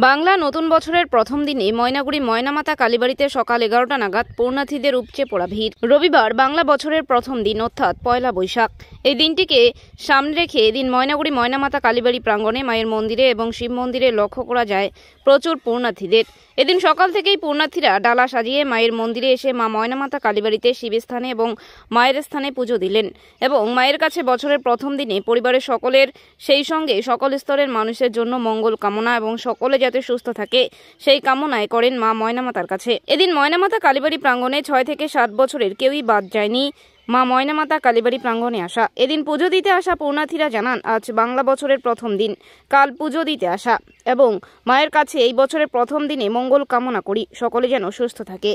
বাংলা নতুন বছরের প্রথম দিনে ময়নাগুড়ি ময়নামাতা কালীবাড়িতে সকাল 11টা নাগাদ পূর্ণার্থীদের উপচে পড়া ভিড়। রবিবার বাংলা বছরের প্রথম দিন অর্থাৎ পয়লা বৈশাখ। এই দিনটিকে সামনে রেখে এদিন ময়নাগুড়ি ময়নামাতা কালীবাড়ি প্রাঙ্গণে মায়ের মন্দিরে এবং শিব মন্দিরে লক্ষ্য করা যায় প্রচুর পূর্ণার্থীদের। এদিন সকাল থেকেই পূর্ণার্থীরা ডালা সাজিয়ে মায়ের মন্দিরে এসে মা ময়নামাতা কালীবাড়িতে শিবের স্থানে এবং মায়ের স্থানে পুজো দিলেন এবং মায়ের কাছে বছরের প্রথম দিনে পরিবারের সকলের সেই সঙ্গে সকল স্তরের মানুষের জন্য মঙ্গল কামনা এবং সকলে যাতে সুস্থ থাকে সেই কামনায় করেন মা ময়নামাতার কাছে। এদিন ময়নামাতা কালীবাড়ি প্রাঙ্গণে 6 থেকে 7 বছরের কেউই বাদ যায়নি মা ময়নামাতা কালীবাড়ি প্রাঙ্গণে আসা। এদিন পুজো দিতে আসা পূর্ণার্থীরা জানান, আজ বাংলা বছরের প্রথম দিন, কাল পুজো দিতে আসা এবং মায়ের কাছে এই বছরের প্রথম দিনে মঙ্গল কামনা করি, সকলে যেন সুস্থ থাকে।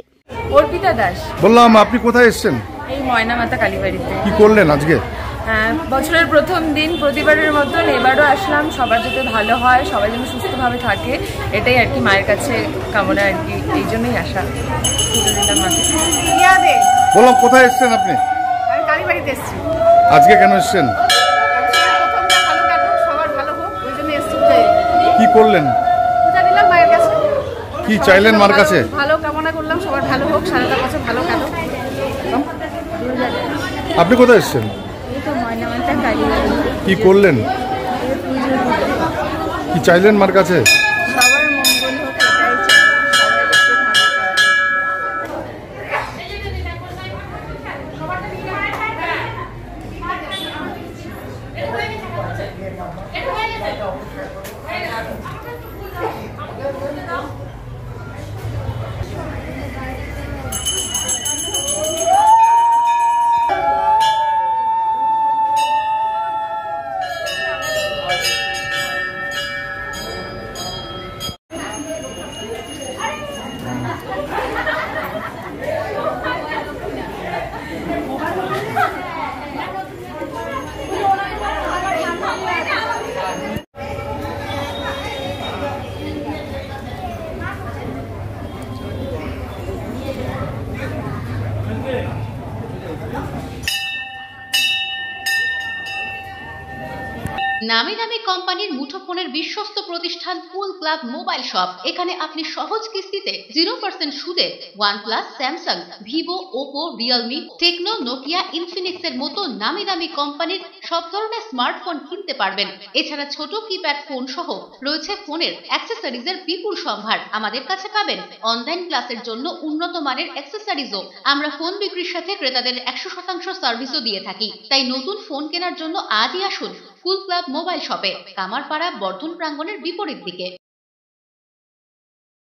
অর্পিতা দাস বললাম, আপনি কোথায় এসেছেন? এই ময়নামাতা কালীবাড়িতে। কি করলেন আজকে? বছরের প্রথম দিন প্রতিবারের মতন এবারও আসলাম, সবার যাতে ভালো হয়, সবাই যেন সুস্থভাবে থাকে, এটাই আর কি মায়ের কাছে কামনা আর কি, এই জন্যই আসা। বললাম, কোথায় এসেছেন আপনি? আমি কালীবাড়িতে এসেছি। আজকে কেন এসেছেন? ভালো কাটুক, সবার ভালো হোক, ওই জন্য এসেছি। কি করলেন? পূজা দিলাম মায়ের কাছে। কি চাইলেন মার কাছে? ভালো কামনা করলাম, সবার ভালো হোক, সারাটা বছর ভালো কাটুক। আপনি কোথায় এসেছেন? ময়নামাতা কালীবাড়ি। কি করলেন? কি চাইলেন মার কাছে? সবার মঙ্গল হোক, এটাই চাই, সবাই যাতে ভালো থাকে। নামি দামি কোম্পানির মুঠোফোনের বিশ্বস্ত প্রতিষ্ঠান কুল ক্লাব মোবাইল শপ। এখানে আপনি সহজ কিস্তিতে 0% সুদে OnePlus, Samsung, Vivo, Oppo, Realme, Tecno, Nokia, Infinix এর মতো নামি দামি কোম্পানির সব ধরনের স্মার্টফোন কিনতে পারবেন। এছাড়া ছোট কিপ্যাড ফোন সহ রয়েছে ফোনের অ্যাক্সেসরিজের বিপুল সম্ভার। আমাদের কাছে পাবেন অনলাইন ক্লাসের জন্য উন্নত মানের অ্যাক্সেসরিজও। আমরা ফোন বিক্রির সাথে ক্রেতাদের 100% সার্ভিসও দিয়ে থাকি। তাই নতুন ফোন কেনার জন্য আজই আসুন কুল ক্লাব মোবাইল শপে, কামারপাড়া বর্ধন প্রাঙ্গণের বিপরীত দিকে।